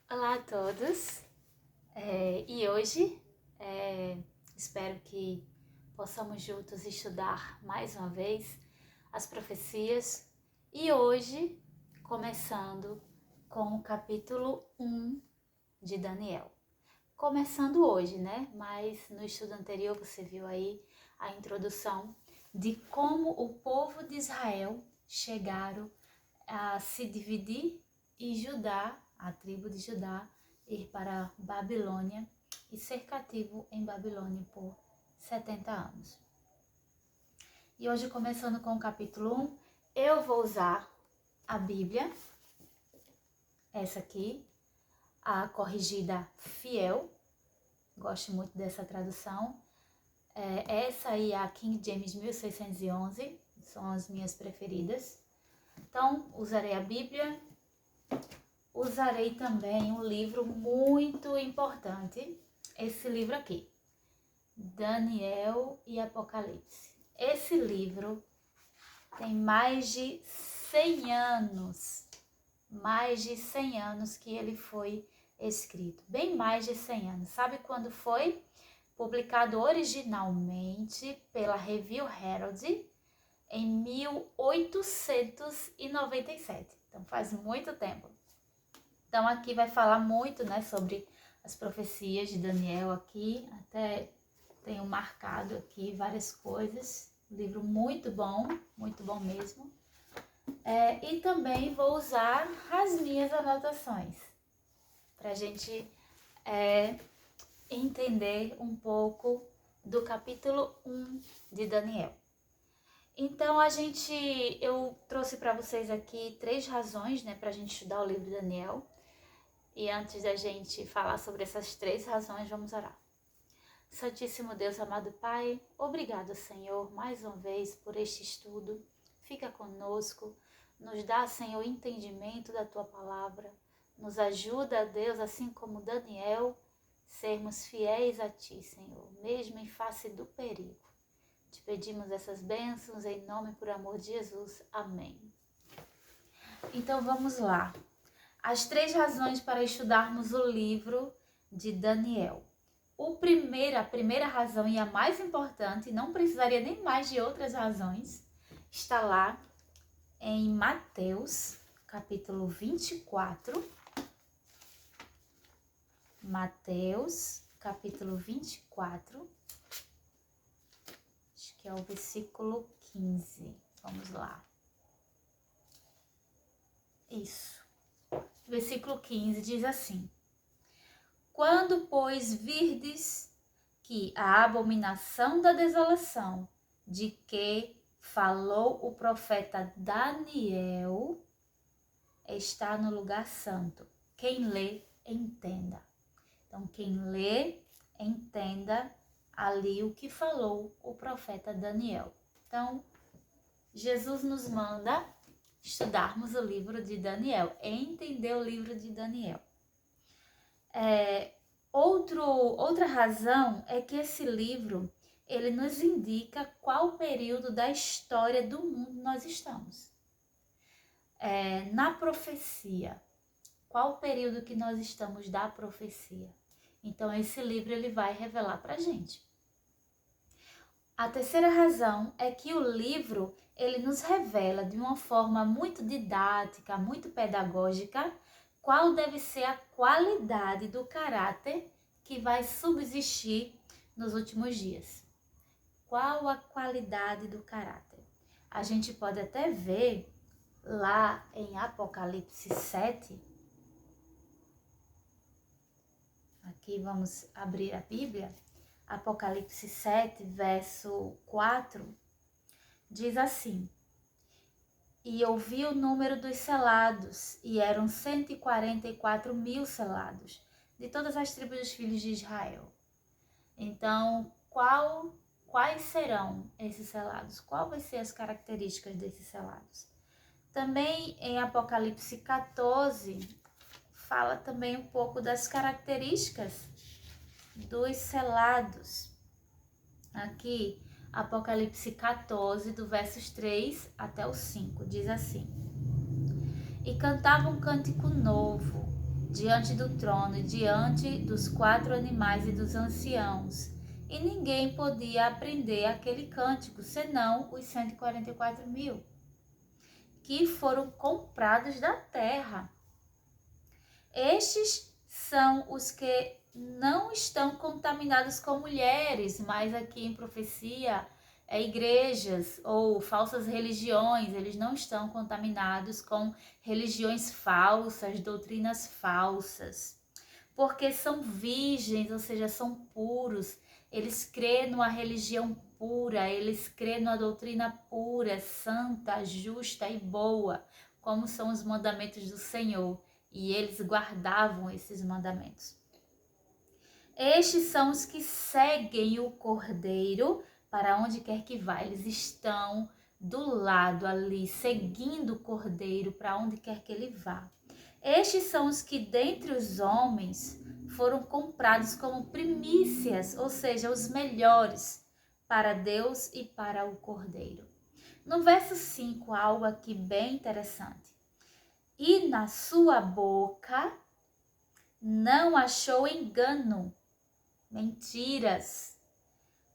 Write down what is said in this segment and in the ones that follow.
Olá a todos, e hoje espero que possamos juntos estudar mais uma vez as profecias e hoje começando com o capítulo 1 de Daniel. Começando hoje, né? Mas no estudo anterior você viu aí a introdução de como o povo de Israel chegaram a se dividir e Judá, a tribo de Judá, ir para Babilônia e ser cativo em Babilônia por 70 anos. E hoje, começando com o capítulo 1, eu vou usar a Bíblia, essa aqui, a corrigida fiel, gosto muito dessa tradução. Essa aí é a King James 1611, são as minhas preferidas. Então, usarei a Bíblia. Usarei também um livro muito importante, esse livro aqui, Daniel e Apocalipse. Esse livro tem mais de 100 anos que ele foi escrito, bem mais de 100 anos. Sabe quando foi? Publicado originalmente pela Review Herald em 1897, então faz muito tempo. Então aqui vai falar muito, né, sobre as profecias de Daniel aqui, até tenho marcado aqui várias coisas, livro muito bom mesmo. E também vou usar as minhas anotações, para a gente entender um pouco do capítulo 1 de Daniel. Então eu trouxe para vocês aqui 3 razões, né, para a gente estudar o livro de Daniel. E antes da gente falar sobre essas 3 razões, vamos orar. Santíssimo Deus, amado Pai, obrigado, Senhor, mais uma vez por este estudo. Fica conosco, nos dá, Senhor, entendimento da Tua palavra. Nos ajuda, Deus, assim como Daniel, sermos fiéis a Ti, Senhor, mesmo em face do perigo. Te pedimos essas bênçãos em nome e por amor de Jesus. Amém. Então vamos lá. As 3 razões para estudarmos o livro de Daniel. A primeira razão e a mais importante, não precisaria nem mais de outras razões, está lá em Mateus, capítulo 24. Mateus, capítulo 24. Acho que é o versículo 15. Vamos lá. Isso. Versículo 15 diz assim: Quando, pois, virdes que a abominação da desolação, de que falou o profeta Daniel, está no lugar santo. Quem lê, entenda. Então, quem lê, entenda ali o que falou o profeta Daniel. Então, Jesus nos manda estudarmos o livro de Daniel, entender o livro de Daniel. Outra razão é que esse livro, ele nos indica qual período da história do mundo nós estamos. Na profecia, qual período que nós estamos da profecia? Então, esse livro ele vai revelar para a gente. A terceira razão é que o livro ele nos revela de uma forma muito didática, muito pedagógica, qual deve ser a qualidade do caráter que vai subsistir nos últimos dias. Qual a qualidade do caráter? A gente pode até ver lá em Apocalipse 7. Aqui vamos abrir a Bíblia. Apocalipse 7, verso 4, diz assim: E ouvi o número dos selados, e eram 144 mil selados, de todas as tribos dos filhos de Israel. Então, quais serão esses selados? Qual vai ser as características desses selados? Também em Apocalipse 14, fala também um pouco das características dos selados. Aqui, Apocalipse 14, do versos 3 até o 5, diz assim: E cantava um cântico novo, diante do trono e diante dos 4 animais e dos anciãos. E ninguém podia aprender aquele cântico, senão os 144.000, que foram comprados da terra. Estes são os que não estão contaminados com mulheres, mas aqui em profecia igrejas ou falsas religiões, eles não estão contaminados com religiões falsas, doutrinas falsas, porque são virgens, ou seja, são puros, eles creem numa religião pura, eles creem numa doutrina pura, santa, justa e boa, como são os mandamentos do Senhor, e eles guardavam esses mandamentos. Estes são os que seguem o Cordeiro para onde quer que vá. Eles estão do lado ali, seguindo o Cordeiro para onde quer que ele vá. Estes são os que dentre os homens foram comprados como primícias, ou seja, os melhores para Deus e para o Cordeiro. No verso 5, algo aqui bem interessante. E na sua boca não achou engano, mentiras,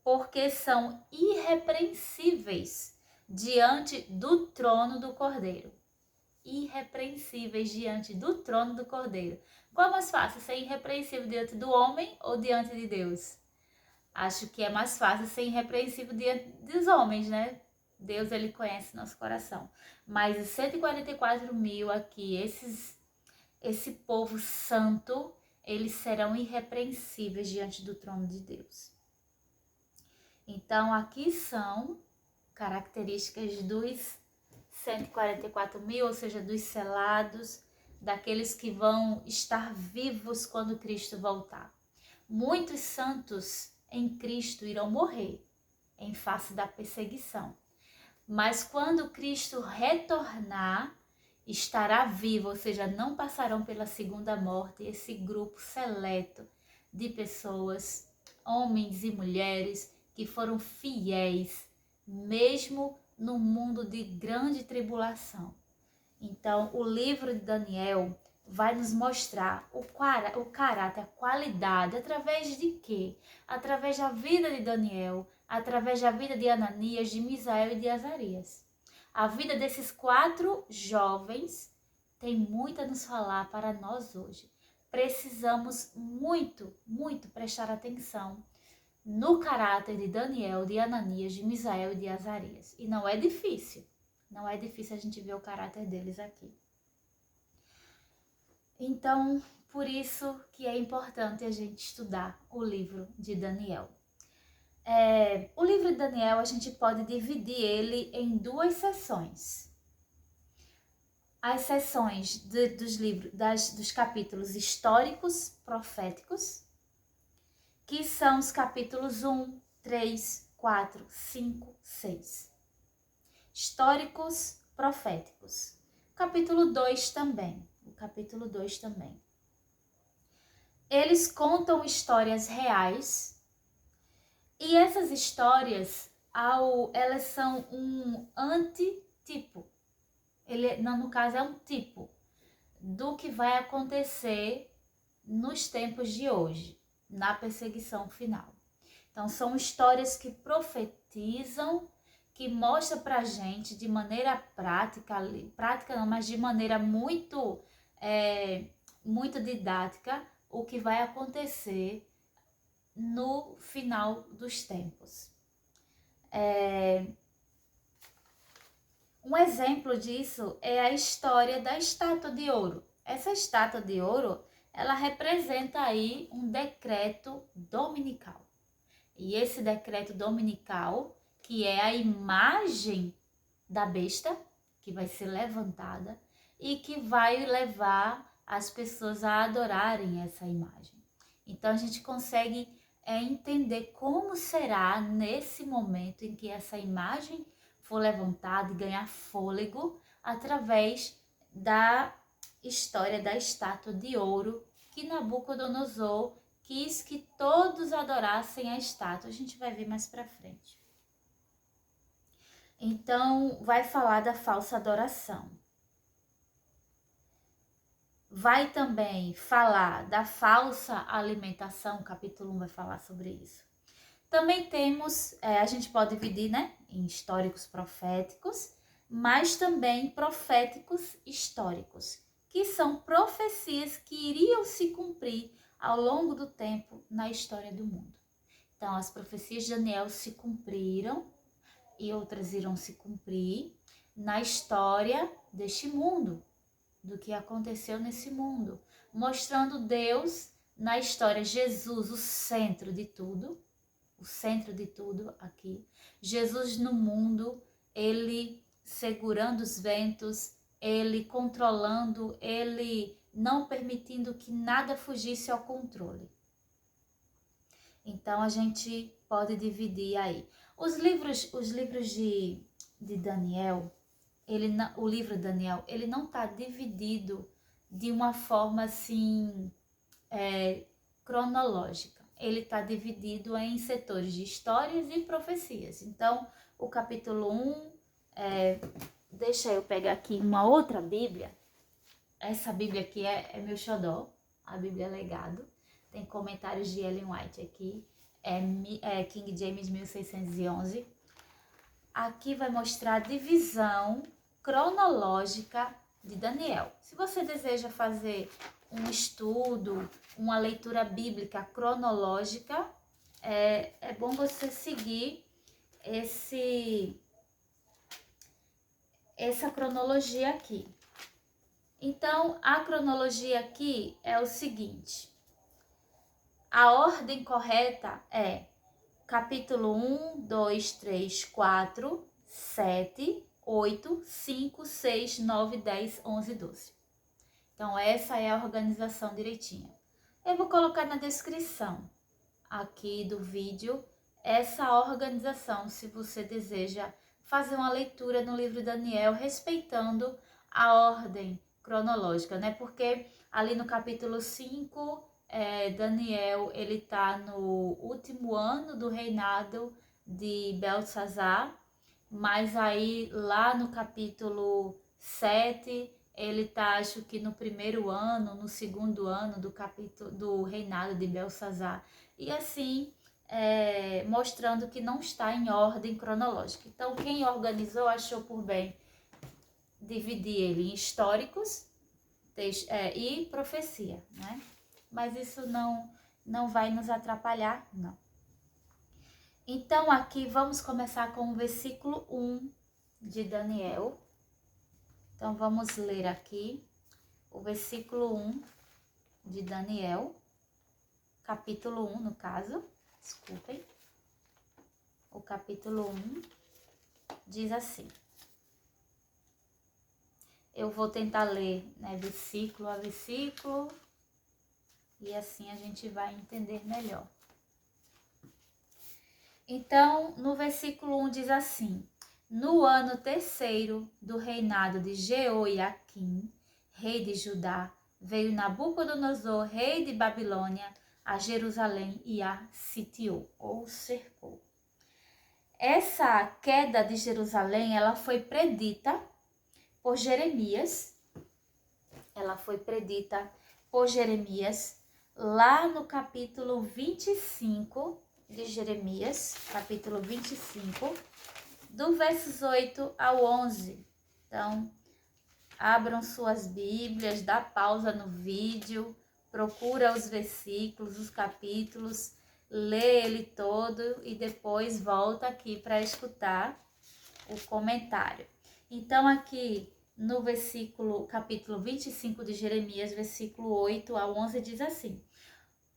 porque são irrepreensíveis diante do trono do Cordeiro. Irrepreensíveis diante do trono do Cordeiro. Qual é mais fácil, ser irrepreensível diante do homem ou diante de Deus? Acho que é mais fácil ser irrepreensível diante dos homens, né? Deus, ele conhece nosso coração. Mas os 144.000 aqui, esse povo santo, eles serão irrepreensíveis diante do trono de Deus. Então, aqui são características dos 144.000, ou seja, dos selados, daqueles que vão estar vivos quando Cristo voltar. Muitos santos em Cristo irão morrer em face da perseguição. Mas quando Cristo retornar, estará vivo, ou seja, não passarão pela segunda morte, esse grupo seleto de pessoas, homens e mulheres, que foram fiéis, mesmo no mundo de grande tribulação. Então, o livro de Daniel vai nos mostrar o caráter, a qualidade, através de quê? Através da vida de Daniel, através da vida de Ananias, de Misael e de Azarias. A vida desses 4 jovens tem muito a nos falar para nós hoje. Precisamos muito, muito prestar atenção no caráter de Daniel, de Ananias, de Misael e de Azarias. E não é difícil a gente ver o caráter deles aqui. Então, por isso que é importante a gente estudar o livro de Daniel. O livro de Daniel, a gente pode dividir ele em 2 seções. As seções dos capítulos históricos, proféticos, que são os capítulos 1, 3, 4, 5, 6. Históricos, proféticos. Capítulo 2 também. O capítulo 2 também. Eles contam histórias reais. E essas histórias, elas são um antitipo. No caso, é um tipo do que vai acontecer nos tempos de hoje, na perseguição final. Então, são histórias que profetizam, que mostram pra gente de maneira prática não, mas de maneira muito didática, o que vai acontecer no final dos tempos. Um exemplo disso é a história da estátua de ouro. Essa estátua de ouro, ela representa aí um decreto dominical. E esse decreto dominical, que é a imagem da besta, que vai ser levantada e que vai levar as pessoas a adorarem essa imagem. Então a gente consegue entender como será nesse momento em que essa imagem for levantada e ganhar fôlego através da história da estátua de ouro que Nabucodonosor quis que todos adorassem a estátua. A gente vai ver mais pra frente. Então, vai falar da falsa adoração. vai também falar da falsa alimentação, capítulo 1 vai falar sobre isso. Também temos, a gente pode dividir, né, em históricos proféticos, mas também proféticos históricos, que são profecias que iriam se cumprir ao longo do tempo na história do mundo. Então, as profecias de Daniel se cumpriram e outras irão se cumprir na história deste mundo, do que aconteceu nesse mundo, mostrando Deus na história, Jesus, o centro de tudo aqui. Jesus no mundo, ele segurando os ventos, ele controlando, ele não permitindo que nada fugisse ao controle. Então a gente pode dividir aí. Os livros de Daniel, o livro de Daniel, ele não está dividido de uma forma assim cronológica. Ele está dividido em setores de histórias e profecias. Então, o capítulo 1, deixa eu pegar aqui uma outra Bíblia. Essa Bíblia aqui é meu xodó, a Bíblia Legado. Tem comentários de Ellen White aqui, é King James 1611. Aqui vai mostrar a divisão cronológica de Daniel. Se você deseja fazer um estudo, uma leitura bíblica cronológica, é bom você seguir essa cronologia aqui. Então, a cronologia aqui é o seguinte: a ordem correta é capítulo 1, 2, 3, 4, 7, 8, 5, 6, 9, 10, 11, 12. Então, essa é a organização direitinha. Eu vou colocar na descrição aqui do vídeo essa organização, se você deseja fazer uma leitura no livro de Daniel, respeitando a ordem cronológica, né? Porque ali no capítulo 5, Daniel, ele está no último ano do reinado de Belsazar, mas aí lá no capítulo 7, ele tá, acho que no primeiro ano, no segundo ano do reinado de Belsazar. E assim, mostrando que não está em ordem cronológica. Então, quem organizou achou por bem dividir ele em históricos e profecia, né? Mas isso não vai nos atrapalhar, não. Então, aqui vamos começar com o versículo 1 de Daniel. Então, vamos ler aqui o versículo 1 de Daniel, capítulo 1, no caso, desculpem. O capítulo 1 diz assim. Eu vou tentar ler, né, versículo a versículo, e assim a gente vai entender melhor. Então, no versículo 1 diz assim: no ano terceiro do reinado de Jeoiaquim, rei de Judá, veio Nabucodonosor, rei de Babilônia, a Jerusalém e a sitiou, ou cercou. Essa queda de Jerusalém, ela foi predita por Jeremias. Ela foi predita por Jeremias lá no capítulo 25 de Jeremias, capítulo 25, do versos 8 ao 11. Então, abram suas Bíblias, dá pausa no vídeo, procura os versículos, os capítulos, lê ele todo e depois volta aqui para escutar o comentário. Então, aqui no capítulo 25 de Jeremias, versículo 8 ao 11, diz assim: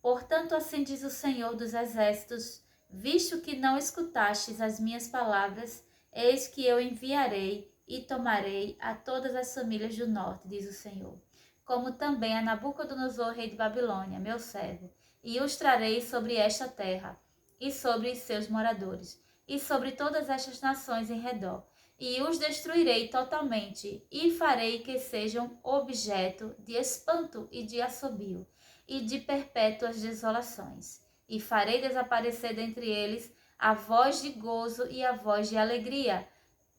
portanto, assim diz o Senhor dos Exércitos, visto que não escutastes as minhas palavras, eis que eu enviarei e tomarei a todas as famílias do norte, diz o Senhor, como também a Nabucodonosor, rei de Babilônia, meu servo, e os trarei sobre esta terra, e sobre seus moradores, e sobre todas estas nações em redor, e os destruirei totalmente, e farei que sejam objeto de espanto e de assobio, e de perpétuas desolações. E farei desaparecer dentre eles a voz de gozo e a voz de alegria,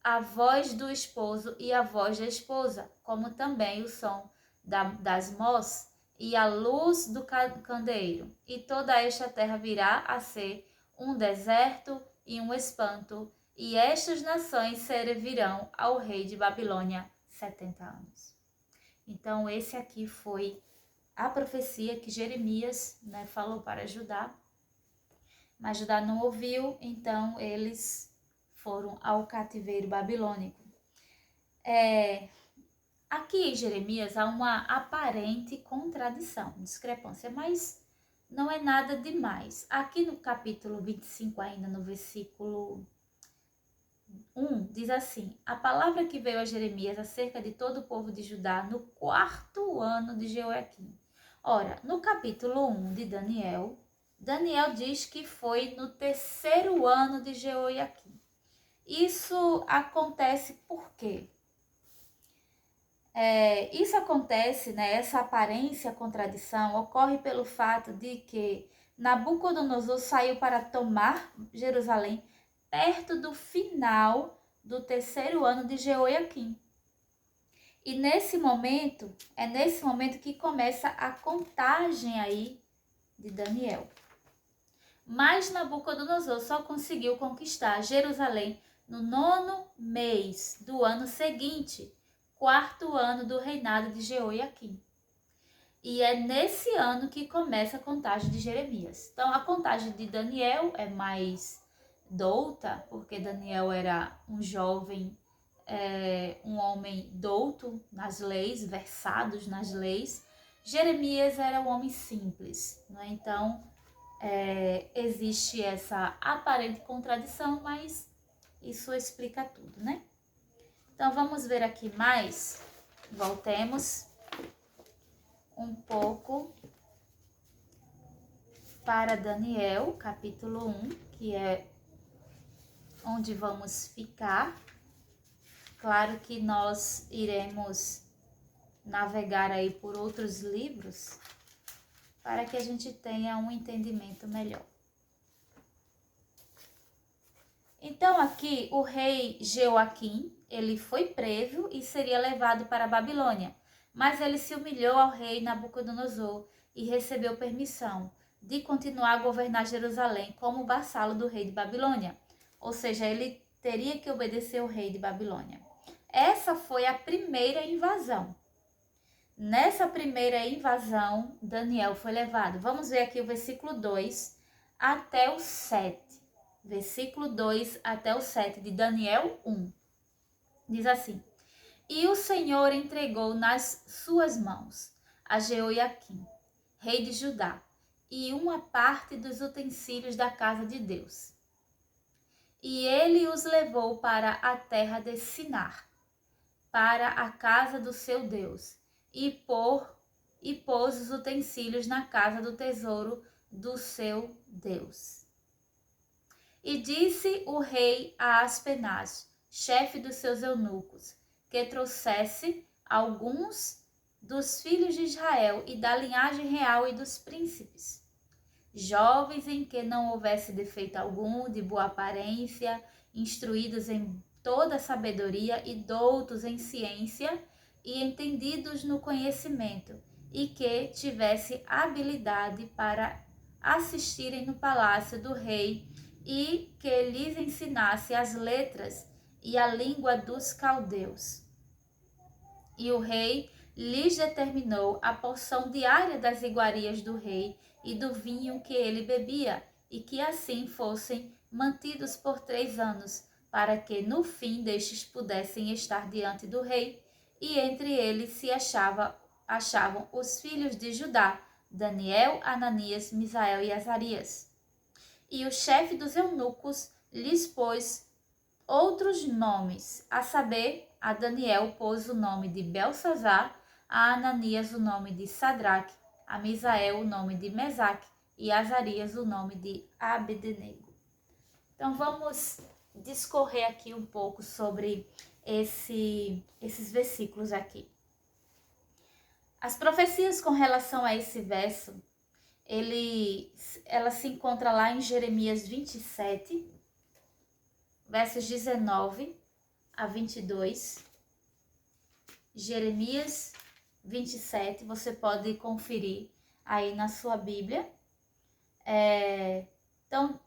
a voz do esposo e a voz da esposa, como também o som das mós e a luz do candeeiro, e toda esta terra virá a ser um deserto e um espanto, e estas nações servirão ao rei de Babilônia 70 anos. Então, esse aqui foi a profecia que Jeremias, né, falou para Judá, mas Judá não ouviu, então eles foram ao cativeiro babilônico. Aqui em Jeremias há uma aparente contradição, discrepância, mas não é nada demais. Aqui no capítulo 25, ainda no versículo 1, diz assim: a palavra que veio a Jeremias acerca de todo o povo de Judá no 4º ano de Jeoaquim. Ora, no capítulo 1 de Daniel, Daniel diz que foi no 3º ano de Jeoaquim. Isso acontece por quê? Isso acontece, né, essa aparência contradição ocorre pelo fato de que Nabucodonosor saiu para tomar Jerusalém perto do final do 3º ano de Jeoaquim. E é nesse momento que começa a contagem aí de Daniel. Mas Nabucodonosor só conseguiu conquistar Jerusalém no 9º mês do ano seguinte, 4º ano do reinado de Jeoaquim. E é nesse ano que começa a contagem de Jeremias. Então, a contagem de Daniel é mais douta, porque Daniel era um jovem, um homem douto nas leis, versados nas leis. Jeremias era um homem simples, né? Então, existe essa aparente contradição, mas isso explica tudo, né? Então, vamos ver aqui mais. Voltemos um pouco para Daniel, capítulo 1, que é onde vamos ficar. Claro que nós iremos navegar aí por outros livros para que a gente tenha um entendimento melhor. Então, aqui, o rei Jeoaquim, ele foi preso e seria levado para a Babilônia, mas ele se humilhou ao rei Nabucodonosor e recebeu permissão de continuar a governar Jerusalém como vassalo do rei de Babilônia, ou seja, ele teria que obedecer ao rei de Babilônia. Essa foi a primeira invasão. Nessa primeira invasão, Daniel foi levado. Vamos ver aqui o versículo 2 até o 7. Versículo 2 até o 7 de Daniel 1. Diz assim: e o Senhor entregou nas suas mãos a Jeoaquim, rei de Judá, e uma parte dos utensílios da casa de Deus. E ele os levou para a terra de Sinar, para a casa do seu Deus, e pôs os utensílios na casa do tesouro do seu Deus. E disse o rei a Aspenaz, chefe dos seus eunucos, que trouxesse alguns dos filhos de Israel e da linhagem real e dos príncipes, jovens em que não houvesse defeito algum, de boa aparência, instruídos em toda sabedoria e doutos em ciência e entendidos no conhecimento, e que tivesse habilidade para assistirem no palácio do rei e que lhes ensinasse as letras e a língua dos caldeus. E o rei lhes determinou a porção diária das iguarias do rei e do vinho que ele bebia, e que assim fossem mantidos por 3 anos, para que no fim destes pudessem estar diante do rei, e entre eles se achavam os filhos de Judá, Daniel, Ananias, Misael e Azarias. E o chefe dos eunucos lhes pôs outros nomes, a saber, a Daniel pôs o nome de Belsazar, a Ananias o nome de Sadraque, a Misael o nome de Mesaque e a Azarias o nome de Abednego. Então vamos discorrer aqui um pouco sobre esses versículos aqui. As profecias com relação a esse verso, ela se encontra lá em Jeremias 27, versos 19 a 22, Jeremias 27, você pode conferir aí na sua Bíblia. Então,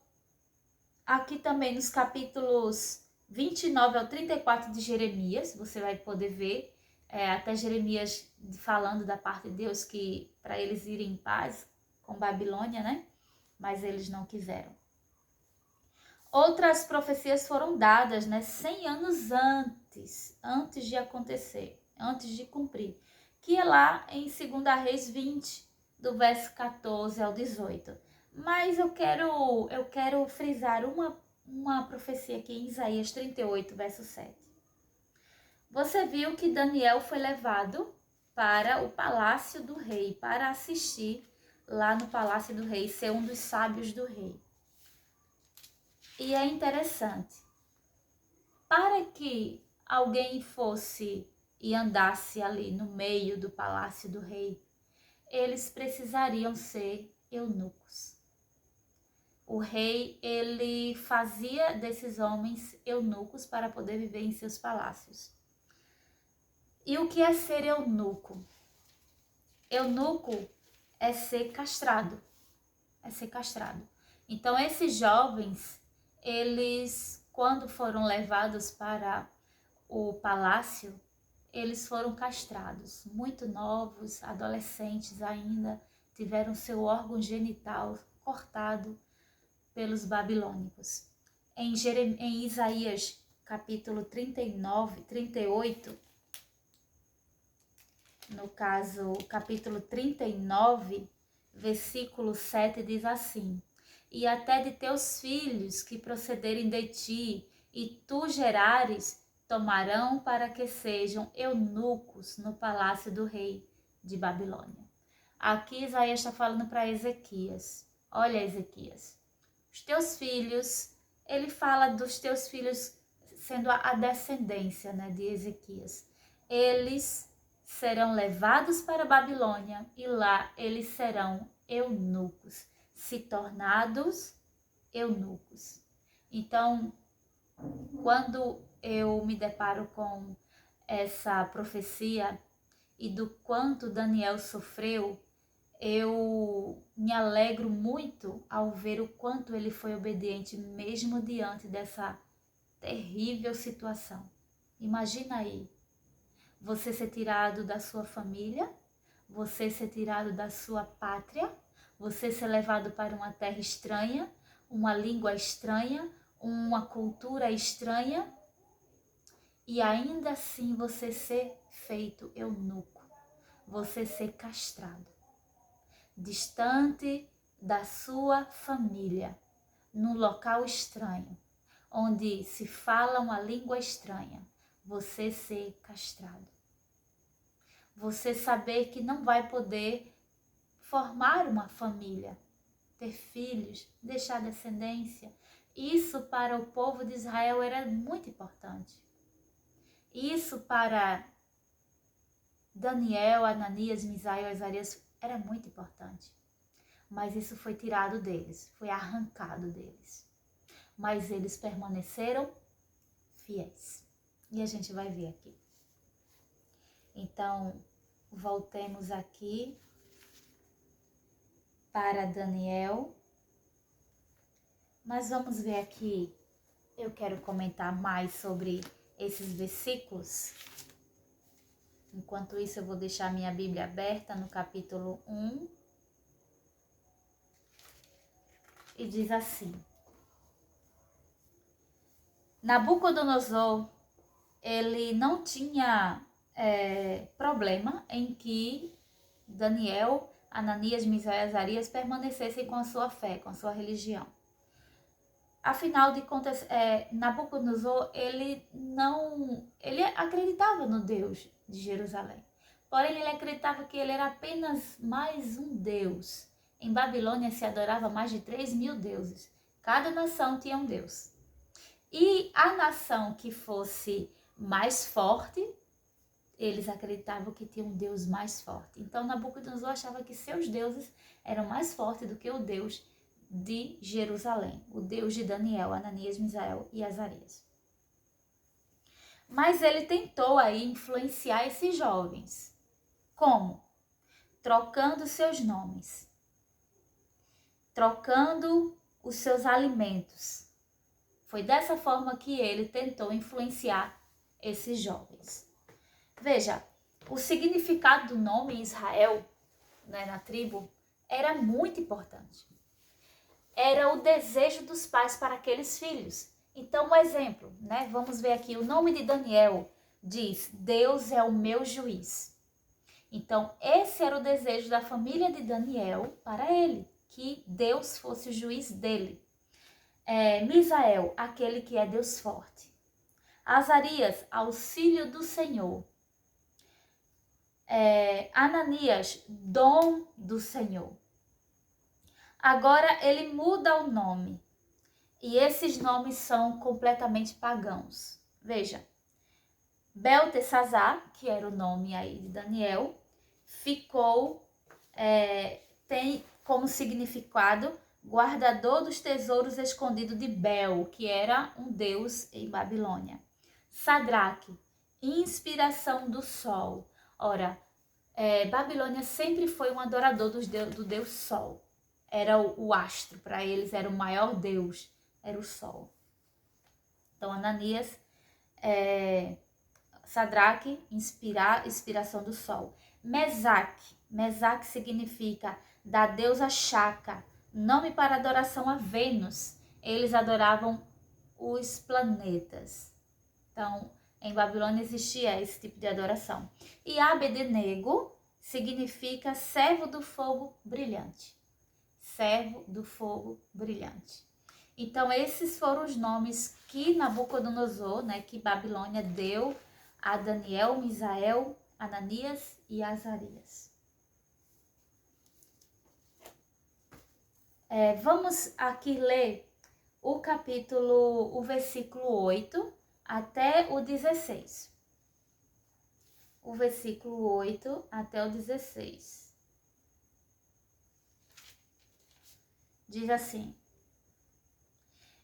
aqui também nos capítulos 29 ao 34 de Jeremias, você vai poder ver até Jeremias falando da parte de Deus que para eles irem em paz com Babilônia, né? Mas eles não quiseram. Outras profecias foram dadas, né, 100 anos antes de acontecer, antes de cumprir, que é lá em 2 Reis 20, do verso 14 ao 18. Mas eu quero frisar uma profecia aqui em Isaías 38, verso 7. Você viu que Daniel foi levado para o palácio do rei, para assistir lá no palácio do rei, ser um dos sábios do rei. E é interessante, para que alguém fosse e andasse ali no meio do palácio do rei, eles precisariam ser eunucos. O rei, ele fazia desses homens eunucos para poder viver em seus palácios. E o que é ser eunuco? Eunuco é ser castrado. É ser castrado. Então, esses jovens, eles, quando foram levados para o palácio, eles foram castrados. Muito novos, adolescentes ainda, tiveram seu órgão genital cortado pelos babilônicos. Em Isaías capítulo 39, 38, no caso capítulo 39, versículo 7 diz assim: e até de teus filhos que procederem de ti, e tu gerares, tomarão para que sejam eunucos no palácio do rei de Babilônia. Aqui Isaías está falando para Ezequias. Olha, Ezequias, os teus filhos, ele fala dos teus filhos sendo a descendência, né, de Ezequias. Eles serão levados para a Babilônia e lá eles serão eunucos, se tornados eunucos. Então, quando eu me deparo com essa profecia e do quanto Daniel sofreu, eu me alegro muito ao ver o quanto ele foi obediente mesmo diante dessa terrível situação. Imagina aí, você ser tirado da sua família, você ser tirado da sua pátria, você ser levado para uma terra estranha, uma língua estranha, uma cultura estranha, e ainda assim você ser feito eunuco, você ser castrado, distante da sua família, num local estranho, onde se fala uma língua estranha, você ser castrado. Você saber que não vai poder formar uma família, ter filhos, deixar descendência. Isso para o povo de Israel era muito importante. Isso para Daniel, Ananias, Misael e Azarias era muito importante. Mas isso foi tirado deles, foi arrancado deles. Mas eles permaneceram fiéis. E a gente vai ver aqui. Então, voltemos aqui para Daniel. Mas vamos ver aqui, eu quero comentar mais sobre esses versículos. Enquanto isso, eu vou deixar minha Bíblia aberta no capítulo 1. E diz assim: Nabucodonosor, ele não tinha problema em que Daniel, Ananias, Misael e Azarias permanecessem com a sua fé, com a sua religião. Afinal de contas, Nabucodonosor, ele acreditava no Deus de Jerusalém. Porém, ele acreditava que ele era apenas mais um Deus. Em Babilônia se adorava mais de 3.000 deuses. Cada nação tinha um Deus. E a nação que fosse mais forte, eles acreditavam que tinha um Deus mais forte. Então, Nabucodonosor achava que seus deuses eram mais fortes do que o Deus de Jerusalém, o Deus de Daniel, Ananias, Misael e Azarias. Mas ele tentou aí influenciar esses jovens. Como? Trocando seus nomes, trocando os seus alimentos. Foi dessa forma que ele tentou influenciar esses jovens. Veja, o significado do nome Israel, né, na tribo, era muito importante. Era o desejo dos pais para aqueles filhos. Então, um exemplo, né? Vamos ver aqui, o nome de Daniel diz: Deus é o meu juiz. Então, esse era o desejo da família de Daniel para ele, que Deus fosse o juiz dele. Misael, aquele que é Deus forte. Azarias, auxílio do Senhor. Ananias, dom do Senhor. Agora ele muda o nome. E esses nomes são completamente pagãos. Veja, Beltesazar, que era o nome aí de Daniel, tem como significado guardador dos tesouros escondidos de Bel, que era um deus em Babilônia. Sadraque, inspiração do sol. Ora, Babilônia sempre foi um adorador do deus Sol. Era o astro, para eles era o maior deus, era o Sol. Então, Ananias, Sadraque, inspiração do Sol. Mesaque significa da deusa Chaka, nome para adoração a Vênus. Eles adoravam os planetas. Então, em Babilônia existia esse tipo de adoração. E Abednego significa servo do fogo brilhante. Servo do fogo brilhante. Então, esses foram os nomes que Nabucodonosor, né, que Babilônia deu a Daniel, Misael, Ananias e Azarias. Vamos aqui ler o versículo 8 até o 16. O versículo 8 até o 16. Diz assim: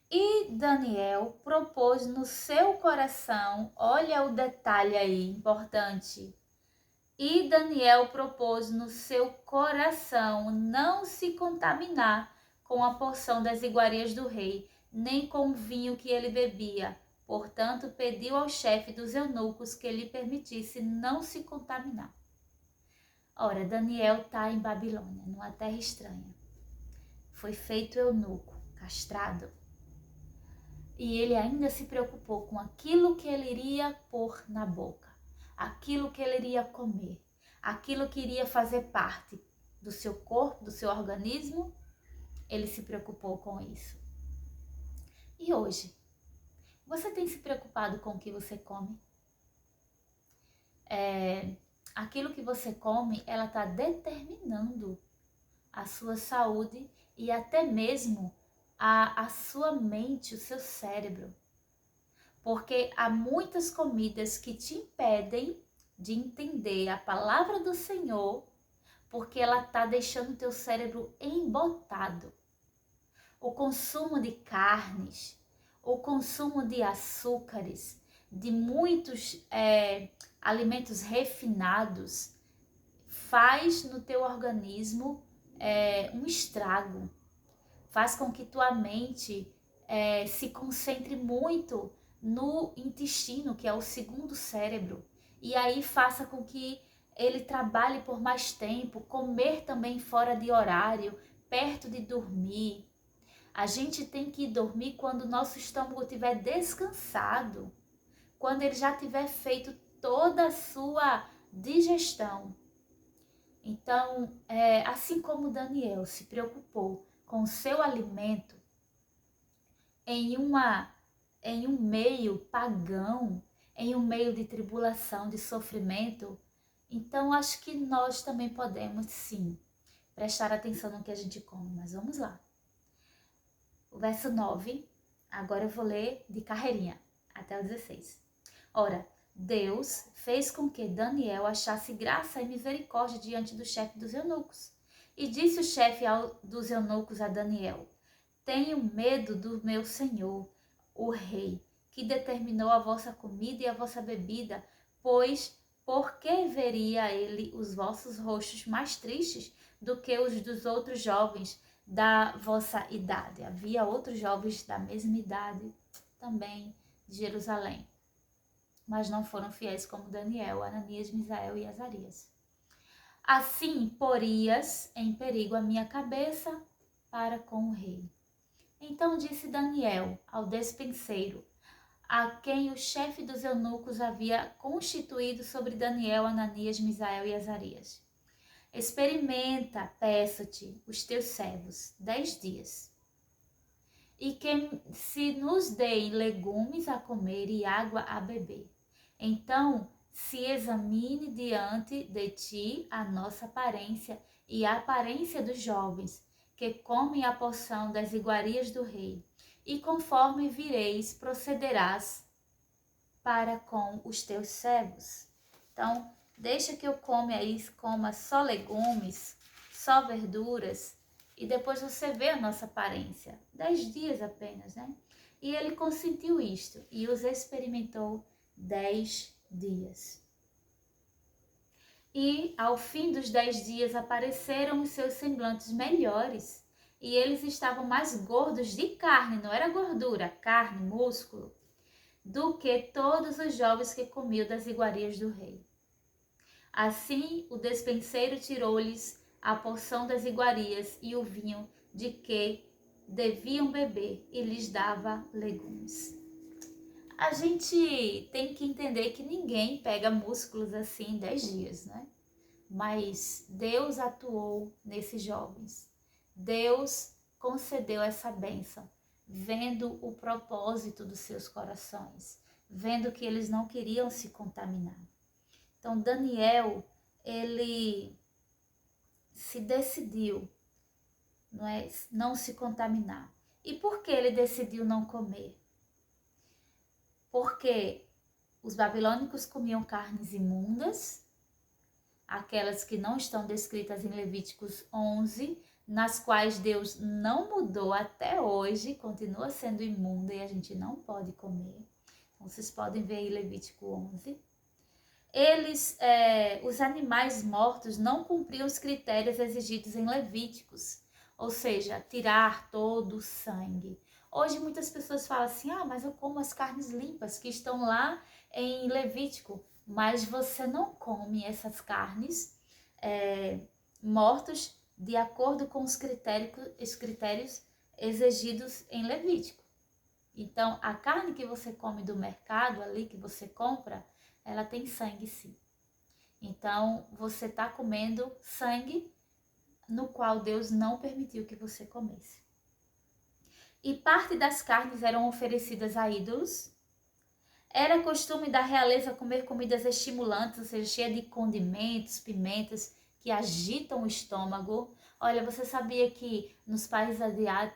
E Daniel propôs no seu coração, olha o detalhe aí, importante. E Daniel propôs no seu coração não se contaminar com a porção das iguarias do rei, nem com o vinho que ele bebia. Portanto, pediu ao chefe dos eunucos que lhe permitisse não se contaminar. Ora, Daniel está em Babilônia, numa terra estranha. Foi feito eunuco, castrado. E ele ainda se preocupou com aquilo que ele iria pôr na boca, aquilo que ele iria comer, aquilo que iria fazer parte do seu corpo, do seu organismo. Ele se preocupou com isso. E hoje, você tem se preocupado com o que você come? Aquilo que você come, ela está determinando a sua saúde e até mesmo a sua mente, o seu cérebro. Porque há muitas comidas que te impedem de entender a palavra do Senhor, porque ela está deixando o teu cérebro embotado. O consumo de carnes, o consumo de açúcares, de muitos alimentos refinados, faz no teu organismo um estrago. Faz com que tua mente se concentre muito no intestino, que é o segundo cérebro. E aí faça com que ele trabalhe por mais tempo, comer também fora de horário, perto de dormir. A gente tem que dormir quando o nosso estômago estiver descansado, quando ele já tiver feito toda a sua digestão. Então, assim como Daniel se preocupou com o seu alimento em um meio pagão, em um meio de tribulação, de sofrimento, então acho que nós também podemos sim prestar atenção no que a gente come. Mas vamos lá. O verso 9, agora eu vou ler de carreirinha, até o 16. Ora, Deus fez com que Daniel achasse graça e misericórdia diante do chefe dos eunucos. E disse o chefe dos eunucos a Daniel: Tenho medo do meu senhor, o rei, que determinou a vossa comida e a vossa bebida, pois por que veria ele os vossos rostos mais tristes do que os dos outros jovens da vossa idade? Havia outros jovens da mesma idade também de Jerusalém, mas não foram fiéis como Daniel, Ananias, Misael e Azarias. Assim porias em perigo a minha cabeça para com o rei. Então disse Daniel ao despenseiro, a quem o chefe dos eunucos havia constituído sobre Daniel, Ananias, Misael e Azarias: experimenta, peço-te, os teus servos 10 dias, e que se nos deem legumes a comer e água a beber. Então se examine diante de ti a nossa aparência e a aparência dos jovens, que comem a porção das iguarias do rei, e conforme vireis, procederás para com os teus servos. Então, deixa que eu coma só legumes, só verduras, e depois você vê a nossa aparência. 10 dias apenas, né? E ele consentiu isto, e os experimentou 10 dias. E ao fim dos 10 dias apareceram os seus semblantes melhores, e eles estavam mais gordos de carne, não era gordura, carne, músculo, do que todos os jovens que comiam das iguarias do rei. Assim o despenseiro tirou-lhes a porção das iguarias e o vinho de que deviam beber, e lhes dava legumes. A gente tem que entender que ninguém pega músculos assim em 10 dias, né? Mas Deus atuou nesses jovens. Deus concedeu essa bênção, vendo o propósito dos seus corações, vendo que eles não queriam se contaminar. Então Daniel, ele se decidiu, não se contaminar. E por que ele decidiu não comer? Porque os babilônicos comiam carnes imundas, aquelas que não estão descritas em Levíticos 11, nas quais Deus não mudou até hoje, continua sendo imunda e a gente não pode comer. Então, vocês podem ver aí Levítico 11. Os animais mortos não cumpriam os critérios exigidos em Levíticos, ou seja, tirar todo o sangue. Hoje muitas pessoas falam assim, mas eu como as carnes limpas que estão lá em Levítico, mas você não come essas carnes mortos de acordo com os critérios exigidos em Levítico. Então, a carne que você come do mercado ali, que você compra, ela tem sangue sim. Então, você está comendo sangue no qual Deus não permitiu que você comesse. E parte das carnes eram oferecidas a ídolos. Era costume da realeza comer comidas estimulantes, ou seja, cheias de condimentos, pimentas, que agitam o estômago. Olha, você sabia que nos países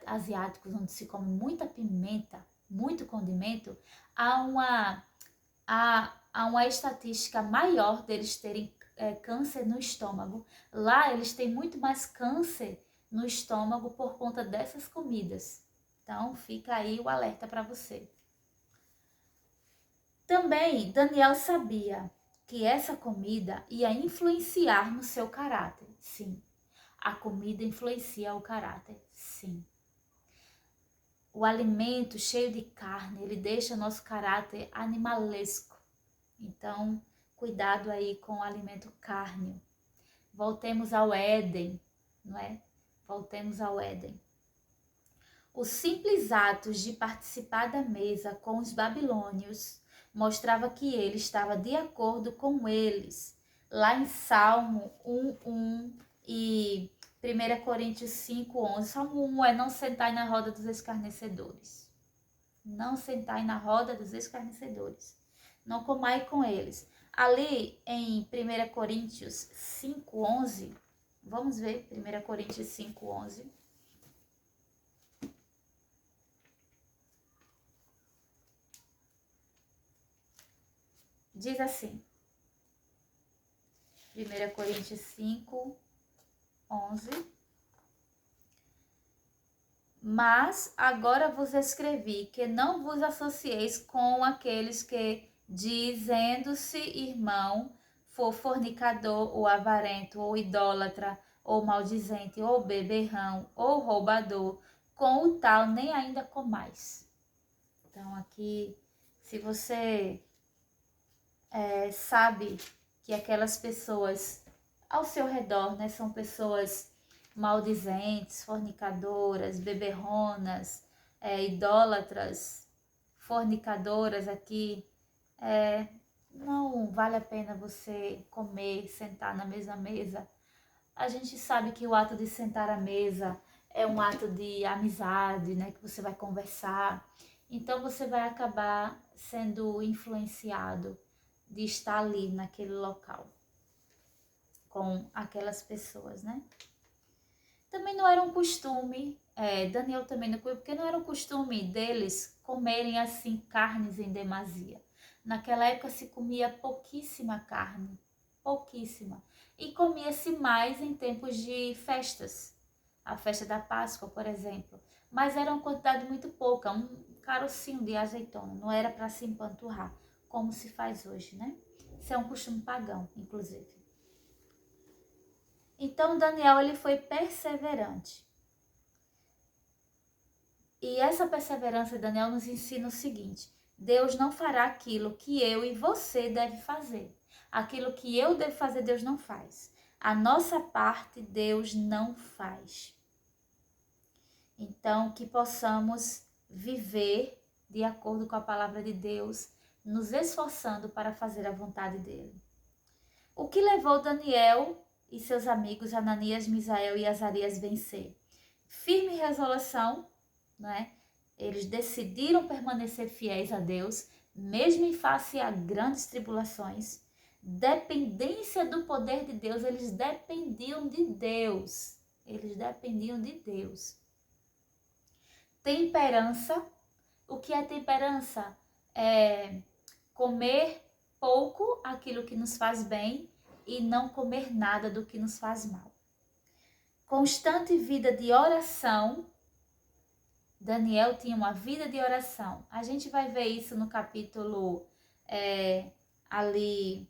asiáticos, onde se come muita pimenta, muito condimento, há uma estatística maior deles terem câncer no estômago. Lá eles têm muito mais câncer no estômago por conta dessas comidas. Então fica aí o alerta para você. Também Daniel sabia que essa comida ia influenciar no seu caráter. Sim, a comida influencia o caráter. Sim. O alimento cheio de carne, ele deixa nosso caráter animalesco. Então, cuidado aí com o alimento cárneo. Voltemos ao Éden, não é? Voltemos ao Éden. Os simples atos de participar da mesa com os babilônios mostrava que ele estava de acordo com eles. Lá em Salmo 1:1 e 1 Coríntios 5:11. Salmo 1 é não sentai na roda dos escarnecedores. Não sentai na roda dos escarnecedores. Não comai com eles. Ali em 1 Coríntios 5:11, vamos ver 1 Coríntios 5:11. Diz assim, 1 Coríntios 5:11. Mas agora vos escrevi que não vos associeis com aqueles que, dizendo-se irmão, for fornicador, ou avarento, ou idólatra, ou maldizente, ou beberrão, ou roubador, com o tal nem ainda comais. Então aqui, se você sabe que aquelas pessoas ao seu redor, né, são pessoas maldizentes, fornicadoras, beberronas, idólatras, fornicadoras aqui, não vale a pena você comer, sentar na mesma mesa. A gente sabe que o ato de sentar à mesa é um ato de amizade, né, que você vai conversar. Então você vai acabar sendo influenciado de estar ali naquele local com aquelas pessoas, né? Também não era um costume, Daniel também não comia, porque não era um costume deles comerem assim carnes em demasia. Naquela época se comia pouquíssima carne, pouquíssima. E comia-se mais em tempos de festas. A festa da Páscoa, por exemplo. Mas era uma quantidade muito pouca, um carocinho de azeitona. Não era para se empanturrar, como se faz hoje, né? Isso é um costume pagão, inclusive. Então Daniel ele foi perseverante. E essa perseverança de Daniel nos ensina o seguinte: Deus não fará aquilo que eu e você deve fazer. Aquilo que eu devo fazer, Deus não faz. A nossa parte, Deus não faz. Então, que possamos viver de acordo com a palavra de Deus, nos esforçando para fazer a vontade dele. O que levou Daniel e seus amigos Ananias, Misael e Azarias vencer? Firme resolução, né? Eles decidiram permanecer fiéis a Deus, mesmo em face a grandes tribulações. Dependência do poder de Deus, eles dependiam de Deus. Eles dependiam de Deus. Temperança. O que é temperança? É comer pouco aquilo que nos faz bem e não comer nada do que nos faz mal. Constante vida de oração. Daniel tinha uma vida de oração. A gente vai ver isso no capítulo, ali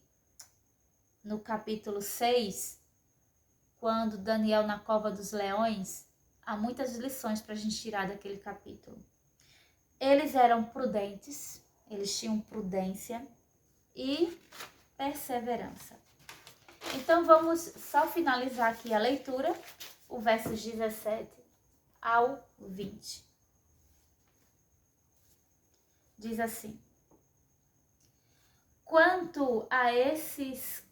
no capítulo 6, quando Daniel na cova dos leões. Há muitas lições para a gente tirar daquele capítulo. Eles eram prudentes, eles tinham prudência e perseverança. Então vamos só finalizar aqui a leitura, o versos 17 ao 20. Diz assim: quanto a estes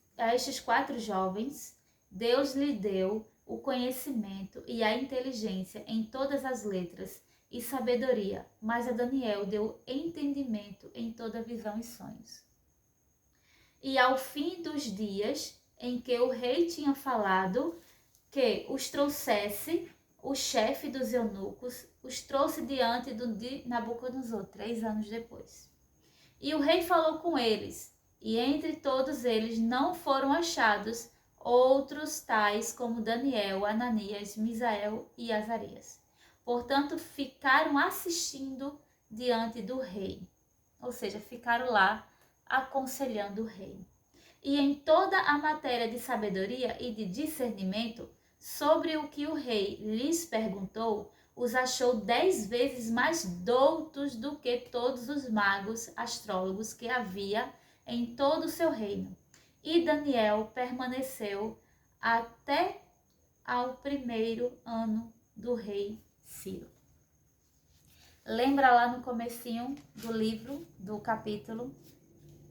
4 jovens, Deus lhe deu o conhecimento e a inteligência em todas as letras e sabedoria, mas a Daniel deu entendimento em toda visão e sonhos. E ao fim dos dias em que o rei tinha falado que os trouxesse, o chefe dos eunucos os trouxe diante de Nabucodonosor, 3 anos depois. E o rei falou com eles, e entre todos eles não foram achados outros tais como Daniel, Ananias, Misael e Azarias. Portanto, ficaram assistindo diante do rei. Ou seja, ficaram lá aconselhando o rei. E em toda a matéria de sabedoria e de discernimento, sobre o que o rei lhes perguntou, os achou 10 vezes mais doutos do que todos os magos astrólogos que havia em todo o seu reino. E Daniel permaneceu até ao 1º ano do rei Ciro. Lembra lá no comecinho do livro, do capítulo,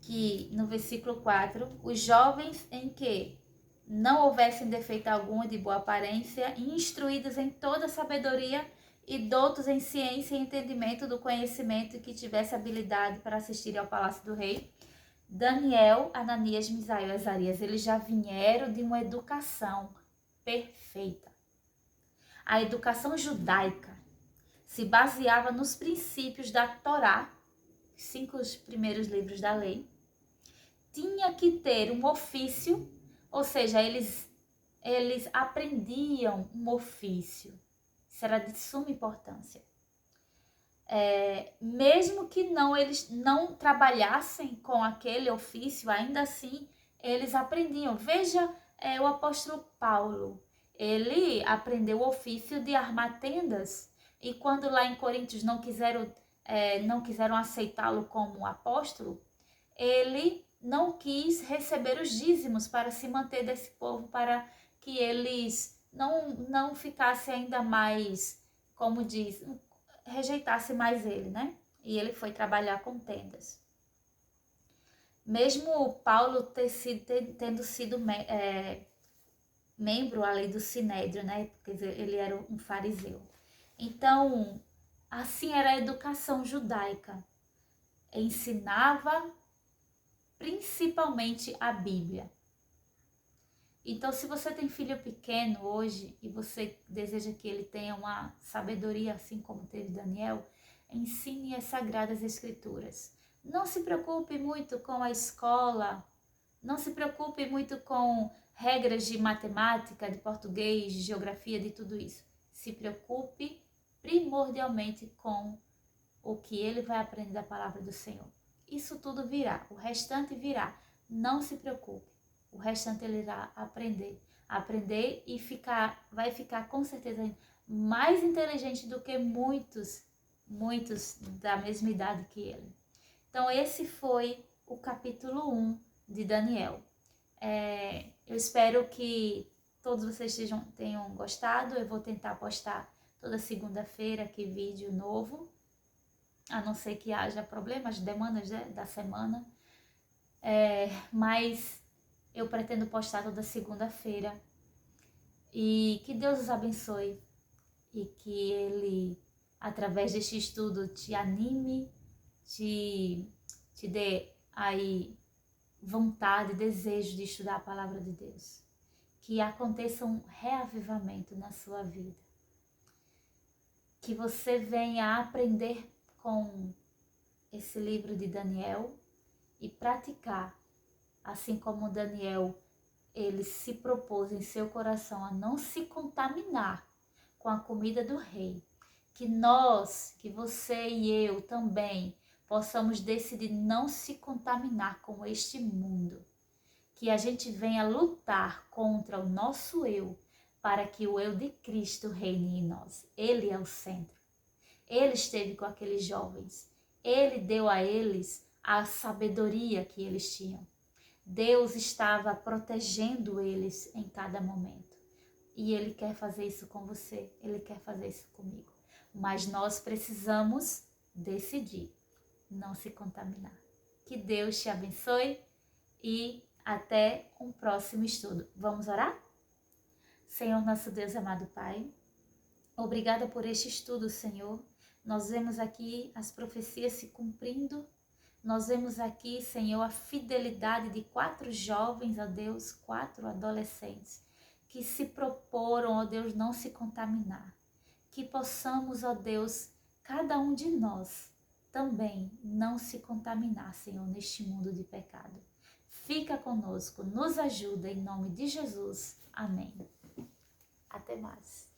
que no versículo 4, os jovens em que não houvessem defeito algum de boa aparência, instruídos em toda sabedoria e doutos em ciência e entendimento do conhecimento e que tivesse habilidade para assistir ao palácio do rei, Daniel, Ananias, Misael e Azarias, eles já vieram de uma educação perfeita. A educação judaica se baseava nos princípios da Torá, 5 primeiros livros da lei. Tinha que ter um ofício, ou seja, eles aprendiam um ofício. Isso era de suma importância. Mesmo que eles não trabalhassem com aquele ofício, ainda assim eles aprendiam. Veja o apóstolo Paulo, ele aprendeu o ofício de armar tendas, e quando lá em Coríntios não quiseram aceitá-lo como apóstolo, ele não quis receber os dízimos para se manter desse povo, para que eles não ficassem ainda mais, como diz, rejeitasse mais ele, né? E ele foi trabalhar com tendas. Mesmo Paulo tendo sido membro ali do Sinédrio, né? Quer dizer, ele era um fariseu. Então, assim era a educação judaica. Ensinava principalmente a Bíblia. Então, se você tem filho pequeno hoje e você deseja que ele tenha uma sabedoria assim como teve Daniel, ensine as Sagradas Escrituras. Não se preocupe muito com a escola, não se preocupe muito com regras de matemática, de português, de geografia, de tudo isso. Se preocupe primordialmente com o que ele vai aprender da palavra do Senhor. Isso tudo virá, o restante virá. Não se preocupe, o restante ele irá aprender e vai ficar com certeza mais inteligente do que muitos da mesma idade que ele. Então esse foi o capítulo 1 de Daniel. Eu espero que todos vocês tenham gostado. Eu vou tentar postar toda segunda-feira aqui vídeo novo, a não ser que haja problemas, demandas da semana. Mas eu pretendo postar toda segunda-feira. E que Deus os abençoe e que Ele, através deste estudo, te anime, te dê aí vontade, desejo de estudar a palavra de Deus. Que aconteça um reavivamento na sua vida. Que você venha aprender com esse livro de Daniel e praticar, assim como Daniel, ele se propôs em seu coração a não se contaminar com a comida do rei. Que você e eu também possamos decidir não se contaminar com este mundo. Que a gente venha lutar contra o nosso eu, para que o eu de Cristo reine em nós. Ele é o centro. Ele esteve com aqueles jovens. Ele deu a eles a sabedoria que eles tinham. Deus estava protegendo eles em cada momento. E Ele quer fazer isso com você. Ele quer fazer isso comigo. Mas nós precisamos decidir não se contaminar. Que Deus te abençoe e até um próximo estudo. Vamos orar? Senhor, nosso Deus amado Pai, obrigada por este estudo, Senhor. Nós vemos aqui as profecias se cumprindo. Nós vemos aqui, Senhor, a fidelidade de 4 jovens, ó Deus, 4 adolescentes, que se proporam, ó Deus, não se contaminar. Que possamos, ó Deus, cada um de nós também não se contaminar, Senhor, neste mundo de pecado. Fica conosco, nos ajuda em nome de Jesus. Amém. Até mais.